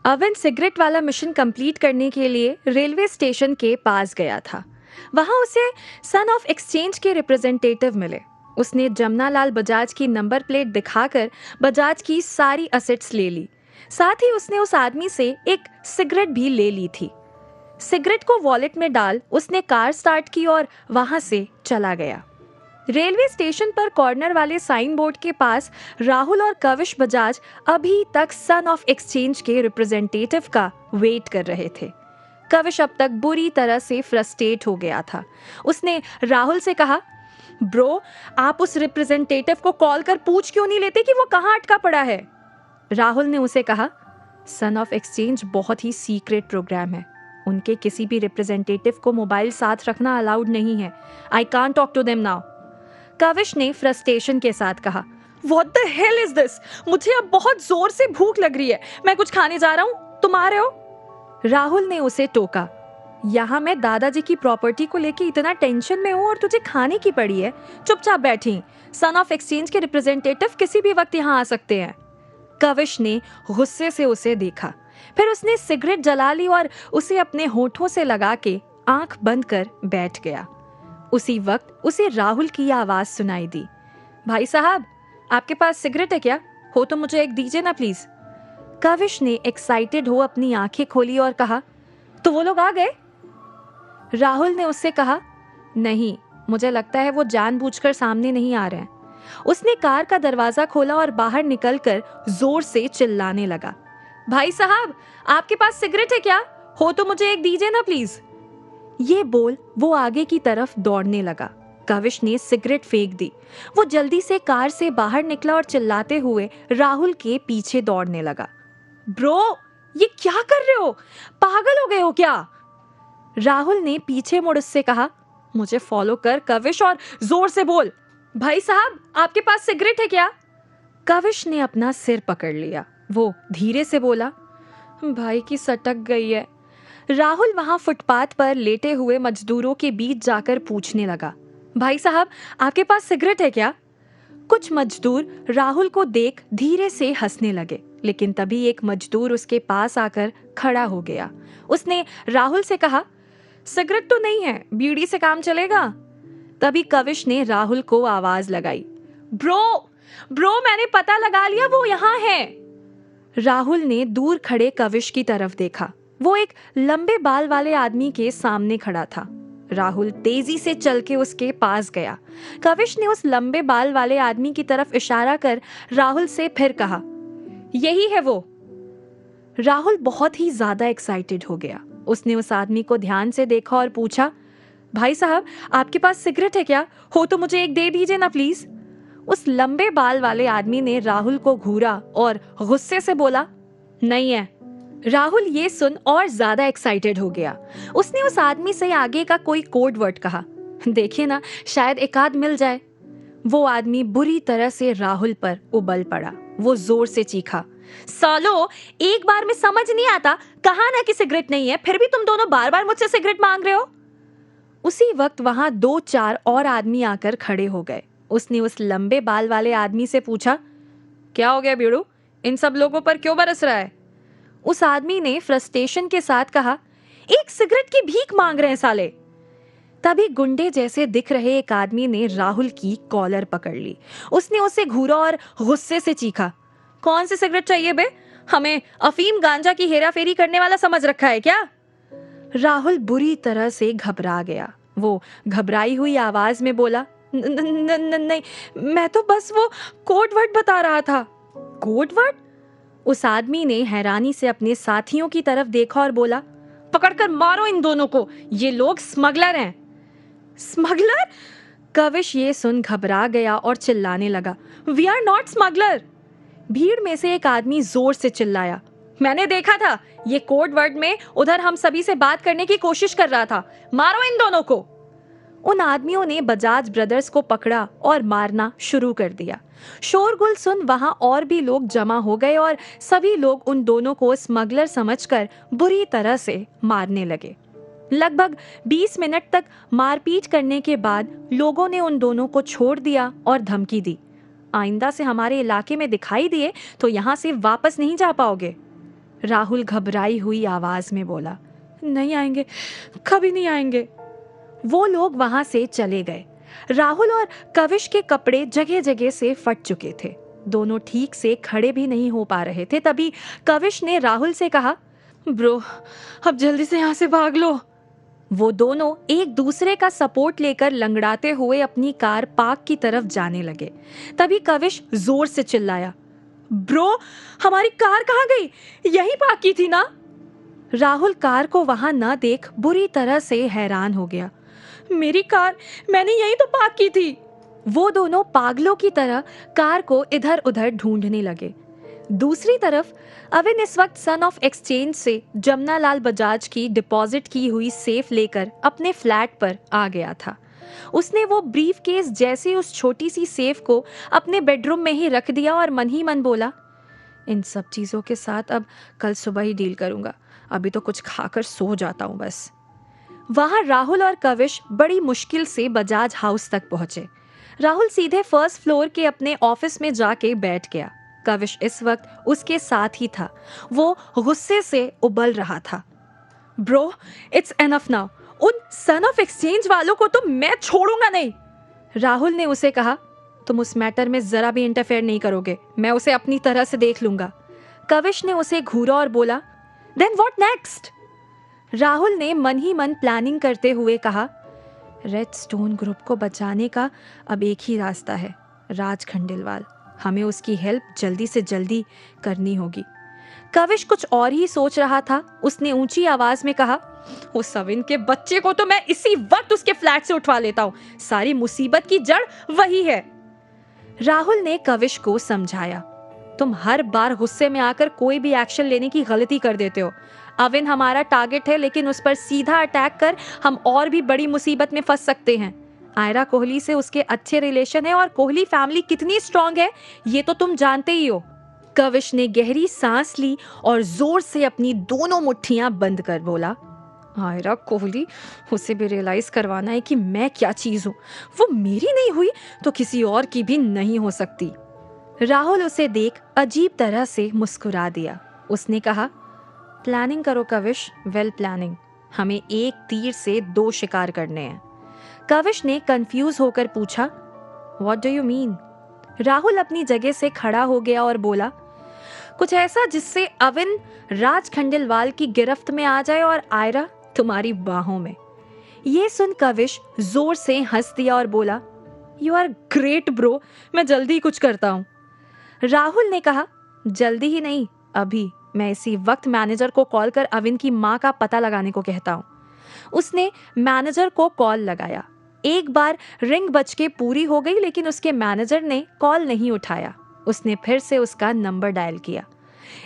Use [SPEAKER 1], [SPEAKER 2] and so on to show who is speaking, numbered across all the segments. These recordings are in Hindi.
[SPEAKER 1] अवन सिगरेट वाला मिशन कंप्लीट करने के लिए रेलवे स्टेशन के पास गया था। वहां उसे सन ऑफ एक्सचेंज के रिप्रेजेंटेटिव मिले। उसने जमनालाल बजाज की नंबर प्लेट दिखाकर बजाज की सारी असेट्स ले ली। साथ ही उसने उस आदमी से एक सिगरेट भी ले ली थी। सिगरेट को वॉलेट में डाल उसने कार स्टार्ट की और वहां से चला गया। रेलवे स्टेशन पर कॉर्नर वाले साइन बोर्ड के पास राहुल और कविश बजाज अभी तक सन ऑफ एक्सचेंज के रिप्रेजेंटेटिव का वेट कर रहे थे। कविश अब तक बुरी तरह से फ्रस्ट्रेट हो गया था। उसने राहुल से कहा, ब्रो, आप उस रिप्रेजेंटेटिव को कॉल कर पूछ क्यों नहीं लेते कि वो कहाँ अटका पड़ा है? राहुल ने उसे कहा, सन ऑफ एक्सचेंज बहुत ही सीक्रेट प्रोग्राम है। उनके किसी भी रिप्रेजेंटेटिव को मोबाइल साथ रखना अलाउड नहीं है। I can't talk to them now. Kavish ने फ्रस्ट्रेशन के साथ कहा, What the hell is this? मुझे अब बहुत जोर से भूख लग रही है। मैं कुछ खाने जा रहा हूँ, तुम आ रहे हो? राहुल ने उसे टोका, यहाँ मैं दादाजी की प्रॉपर्टी को लेके इतना टेंशन में हूँ और तुझे खाने की पड़ी है। चुपचाप बैठी। सन ऑफ एक्सचेंज के रिप्रेजेंटेटिव किसी भी वक्त यहाँ आ सकते हैं। कविश ने गुस्से से उसे देखा। फिर उसने सिगरेट जला ली और उसे अपने होठों से लगा के आंख बंद कर बैठ गया। उसी वक्त उसे राहुल की आवाज सुनाई दी, भाई साहब, आपके पास सिगरेट है क्या? हो तो मुझे एक दीजिए ना प्लीज। कविश ने एक्साइटेड हो अपनी आंखें खोली और कहा, तो वो लोग आ गए? राहुल ने उससे कहा, नहीं, मुझे लगता है वो जानबूझकर सामने नहीं आ रहे हैं। उसने कार का दरवाजा खोला और बाहर निकलकर जोर से चिल्लाने लगा, भाई साहब, आपके पास सिगरेट है क्या? हो तो मुझे एक दीजिए ना प्लीज। ये बोल वो आगे की तरफ दौड़ने लगा। कविश ने सिगरेट फेंक दी। वो जल्दी से कार से बाहर निकला और चिल्लाते हुए राहुल के पीछे दौड़ने लगा। ब्रो, ये क्या कर रहे हो? पागल हो गए हो क्या? राहुल ने पीछे मुड़ उससे कहा, मुझे फॉलो कर कविश और जोर से बोल, भाई साहब, आपके पास सिगरेट है क्या? कविश ने अपना सिर पकड़ लिया। वो धीरे से बोला, भाई की सटक गई है। राहुल वहां फुटपाथ पर लेटे हुए मजदूरों के बीच जाकर पूछने लगा, भाई साहब, आपके पास सिगरेट है क्या? कुछ मजदूर राहुल को देख धीरे से हंसने लगे, लेकिन तभी एक मजदूर उसके पास आकर खड़ा हो गया। उसने राहुल से कहा, सिगरेट तो नहीं है, बीड़ी से काम चलेगा? तभी कविश ने राहुल को आवाज लगाई, ब्रो, मैंने पता लगा लिया, वो यहाँ है। राहुल ने दूर खड़े कविश की तरफ देखा। वो एक लंबे बाल वाले आदमी के सामने खड़ा था। राहुल तेजी से चल के उसके पास गया। कविश ने उस लंबे बाल वाले आदमी की तरफ इशारा कर राहुल से फिर कहा, यही है वो। राहुल बहुत ही ज्यादा एक्साइटेड हो गया। उसने उस आदमी को ध्यान से देखा और पूछा, भाई साहब, आपके पास सिगरेट है क्या? हो तो मुझे एक दे दीजिए ना प्लीज। उस लंबे बाल वाले आदमी ने राहुल को घूरा और गुस्से से बोला, नहीं है। राहुल ये सुन और ज्यादा एक्साइटेड हो गया। उसने उस आदमी से आगे का कोई कोड वर्ड कहा, देखिए ना, शायद एक आध मिल जाए। वो आदमी बुरी तरह से राहुल पर उबल पड़ा। वो जोर से चीखा, सालो, एक बार में समझ नहीं आता, कहा ना कि सिगरेट नहीं है, फिर भी तुम दोनों बार बार मुझसे सिगरेट मांग रहे हो। उसी वक्त वहां 2-4 और आदमी आकर खड़े हो गए। उसने उस लंबे बाल वाले आदमी से पूछा, क्या हो गया बीड़ू, इन सब लोगों पर क्यों बरस रहा है? उस आदमी ने फ्रस्ट्रेशन के साथ कहा, एक सिगरेट की भीख मांग रहे हैं साले। तभी गुंडे जैसे दिख रहे एक आदमी ने राहुल की कॉलर पकड़ ली। उसने उसे घूरा और गुस्से से चीखा, कौन सी सिगरेट चाहिए बे? हमें अफीम गांजा की हेराफेरी करने वाला समझ रखा है क्या? राहुल बुरी तरह से घबरा गया। वो घबराई हुई आवाज में बोला, नहीं, मैं तो बस वो कोड वर्ड बता रहा था। Code word? उस आदमी ने हैरानी से अपने साथियों की तरफ देखा और बोला, पकड़कर मारो इन दोनों को, ये लोग स्मगलर हैं। स्मगलर? कविश ये सुन घबरा गया और चिल्लाने लगा, वी आर नॉट स्मगलर। भीड़ में से एक आदमी जोर से चिल्लाया, मैंने देखा था, ये कोड वर्ड में उधर हम सभी से बात करने की कोशिश कर रहा था, मारो इन दोनों को। उन आदमियों ने बजाज ब्रदर्स को पकड़ा और मारना शुरू कर दिया। शोरगुल सुन वहां और भी लोग जमा हो गए और सभी लोग उन दोनों को स्मगलर समझकर बुरी तरह से मारने लगे। लगभग 20 मिनट तक मारपीट करने के बाद लोगों ने उन दोनों को छोड़ दिया और धमकी दी, आइंदा से हमारे इलाके में दिखाई दिए तो यहाँ से वापस नहीं जा पाओगे। राहुल घबराई हुई आवाज में बोला। नहीं आएंगे, कभी नहीं आएंगे। वो लोग वहां से चले गए। राहुल और कविश के कपड़े जगह जगह से फट चुके थे। दोनों ठीक से खड़े भी नहीं हो पा रहे थे। तभी कविश ने राहुल से कहा, ब्रो, अब जल्दी से यहाँ से भाग लो। वो दोनों एक दूसरे का सपोर्ट लेकर लंगड़ाते हुए अपनी कार पार्क की तरफ जाने लगे। तभी कविश जोर से चिल्लाया, ब्रो, हमारी कार कहाँ गई? यहीं पार्क की थी ना? राहुल कार को वहां न देख बुरी तरह से हैरान हो गया। मेरी कार मैंने यहीं तो पार्क की थी। वो दोनों पागलों की तरह कार को इधर उधर ढूंढने लगे। दूसरी तरफ अविन इस वक्त सन ऑफ एक्सचेंज से जमनालाल बजाज की डिपॉजिट की हुई सेफ लेकर अपने फ्लैट पर आ गया था। उसने वो ब्रीफ केस जैसे उस छोटी सी सेफ को अपने बेडरूम में ही रख दिया और मन ही मन बोला, इन सब चीजों के साथ अब कल सुबह ही डील करूंगा, अभी तो कुछ खाकर सो जाता हूं बस। वहां राहुल और कविश बड़ी मुश्किल से बजाज हाउस तक पहुंचे। राहुल सीधे फर्स्ट फ्लोर के अपने ऑफिस में जाके बैठ गया। कविश इस वक्त उसके साथ ही था। वो गुस्से से उबल रहा था। Bro, it's enough now. उन सन ऑफ एक्सचेंज वालों को तो मैं छोड़ूंगा नहीं। राहुल ने उसे कहा, तुम उस मैटर में जरा भी इंटरफेयर नहीं करोगे, मैं उसे अपनी तरह से देख लूंगा। कविश ने उसे घूरा और बोला, देन व्हाट नेक्स्ट? राहुल ने मन ही मन प्लानिंग करते हुए कहा, रेड स्टोन ग्रुप को बचाने का अब एक ही रास्ता है, राज खंडेलवाल। हमें उसकी हेल्प जल्दी से जल्दी करनी होगी। कविश कुछ और ही सोच रहा था। उसने ऊंची आवाज में कहा, उस अविन के बच्चे को तो मैं इसी वक्त उसके फ्लैट से उठवा लेता हूं। सारी मुसीबत की जड़ वही है। राहुल ने कविश को समझाया, तुम हर बार गुस्से में आकर कोई भी एक्शन लेने की गलती कर देते हो। अविन हमारा टारगेट है, लेकिन उस पर सीधा अटैक कर हम और भी बड़ी मुसीबत में फंस सकते हैं। आयरा कोहली से उसके अच्छे रिलेशन है और कोहली फैमिली कितनी स्ट्रांग है ये तो तुम जानते ही हो। कविश ने गहरी सांस ली और जोर से अपनी दोनों मुट्ठियां बंद कर बोला, आयरा कोहली, उसे भी रियलाइज करवाना है कि मैं क्या चीज हूं। वो मेरी नहीं हुई तो किसी और की भी नहीं हो सकती। राहुल उसे देख अजीब तरह से मुस्कुरा दिया। उसने कहा, प्लानिंग करो कविश, वेल प्लानिंग। हमें एक तीर से दो शिकार करने हैं। कविश ने कंफ्यूज होकर पूछा, what do you mean? Rahul अपनी जगह से खड़ा हो गया और बोला, कुछ ऐसा जिससे अविन राज खंडेलवाल की गिरफ्त में आ जाए और आयरा तुम्हारी बाहों में। ये सुन कविश जोर से हंस दिया और बोला, यू आर ग्रेट ब्रो, मैं जल्दी कुछ करता हूं। राहुल ने कहा, जल्दी ही नहीं, अभी। मैं इसी वक्त मैनेजर को कॉल कर अविन की मां का पता लगाने को कहता हूं। उसने मैनेजर को कॉल लगाया। एक बार रिंग बज के पूरी हो गई, लेकिन उसके मैनेजर ने कॉल नहीं उठाया। उसने फिर से उसका नंबर डायल किया।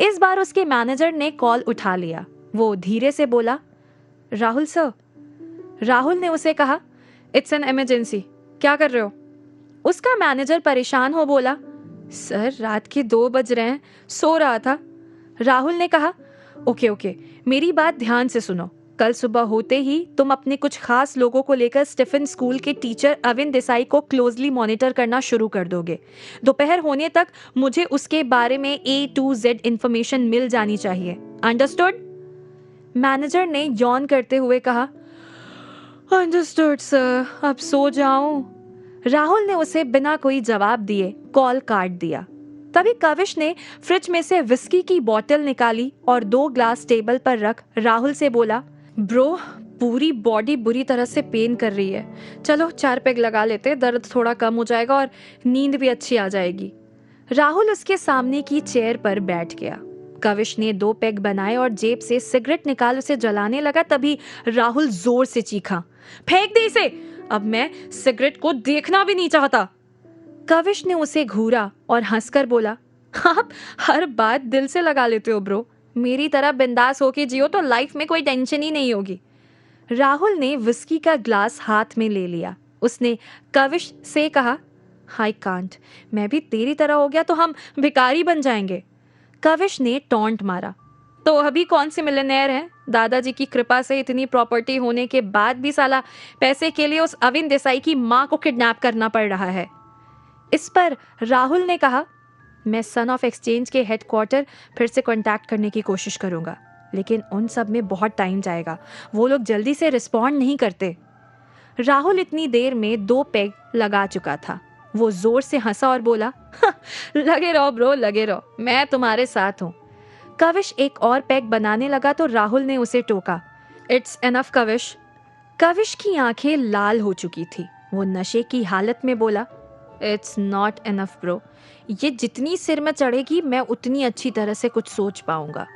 [SPEAKER 1] इस बार उसके मैनेजर ने कॉल उठा लिया। वो धीरे से बोला, राहुल सर। राहुल ने उसे कहा, इट्स एन इमरजेंसी, क्या कर रहे हो? उसका मैनेजर परेशान हो बोला, सर रात के 2 बज रहे हैं, सो रहा था। राहुल ने कहा, ओके, मेरी बात ध्यान से सुनो। कल सुबह होते ही तुम अपने कुछ खास लोगों को लेकर स्टीफन स्कूल के टीचर अविन देसाई को क्लोजली मॉनिटर करना शुरू कर दोगे। दोपहर होने तक मुझे उसके बारे में A to Z इंफॉर्मेशन मिल जानी चाहिए। अंडरस्टूड? मैनेजर ने यौन करते हुए कहा, अंडरस्टूड सर, अब सो जाऊं। राहुल ने उसे बिना कोई जवाब दिए कॉल काट दिया। तभी कविश ने फ्रिज में से विस्की की बोतल निकाली और 2 ग्लास टेबल पर रख राहुल से बोला, ब्रो, पूरी बॉडी बुरी तरह से पेन कर रही है, चलो 4 पेग लगा लेते, दर्द थोड़ा कम हो जाएगा और नींद भी अच्छी आ जाएगी। राहुल उसके सामने की चेयर पर बैठ गया। कविश ने 2 पेग बनाए और जेब से सिगरेट निकाल उसे जलाने लगा। तभी राहुल जोर से चीखा, फेंक दे इसे, अब मैं सिगरेट को देखना भी नहीं चाहता। कविश ने उसे घूरा और हंसकर बोला, आप हर बात दिल से लगा लेते हो ब्रो, मेरी तरह बिंदास होके जियो तो लाइफ में कोई टेंशन ही नहीं होगी। राहुल ने विस्की का ग्लास हाथ में ले लिया। उसने कविश से कहा, आई कांट, मैं भी तेरी तरह हो गया तो हम भिखारी बन जाएंगे। कविश ने टॉन्ट मारा, तो अभी कौन से मिलियनेयर हैं? दादाजी की कृपा से इतनी प्रॉपर्टी होने के बाद भी साला पैसे के लिए उस अविन देसाई की मां को किडनैप करना पड़ रहा है। इस पर राहुल ने कहा, मैं सन ऑफ एक्सचेंज के हेडक्वार्टर फिर से कांटेक्ट करने की कोशिश करूंगा, लेकिन उन सब में बहुत टाइम जाएगा। वो लोग जल्दी से रिस्पॉन्ड नहीं करते। राहुल इतनी देर में 2 पेग लगा चुका था। वो जोर से हंसा और बोला, लगे रहो ब्रो, लगे रहो, मैं तुम्हारे साथ हूँ। कविश एक और पेग बनाने लगा तो राहुल ने उसे टोका, इट्स एनफ कविश। कविश की आंखें लाल हो चुकी थी। वो नशे की हालत में बोला, इट्स नॉट एनफ ब्रो, ये जितनी सिर में चढ़ेगी मैं उतनी अच्छी तरह से कुछ सोच पाऊंगा।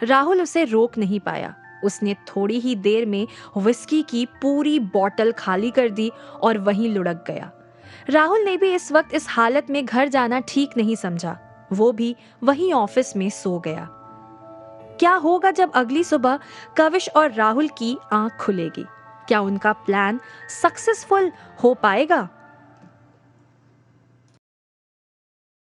[SPEAKER 1] राहुल उसे रोक नहीं पाया। उसने थोड़ी ही देर में विस्की की पूरी बोतल खाली कर दी और वहीं लुढ़क गया। राहुल ने भी इस वक्त इस हालत में घर जाना ठीक नहीं समझा। वो भी वहीं ऑफिस में सो गया। क्या होगा जब अगली सुबह कविश और राहुल की आंख खुलेगी? क्या उनका प्लान सक्सेसफुल हो पाएगा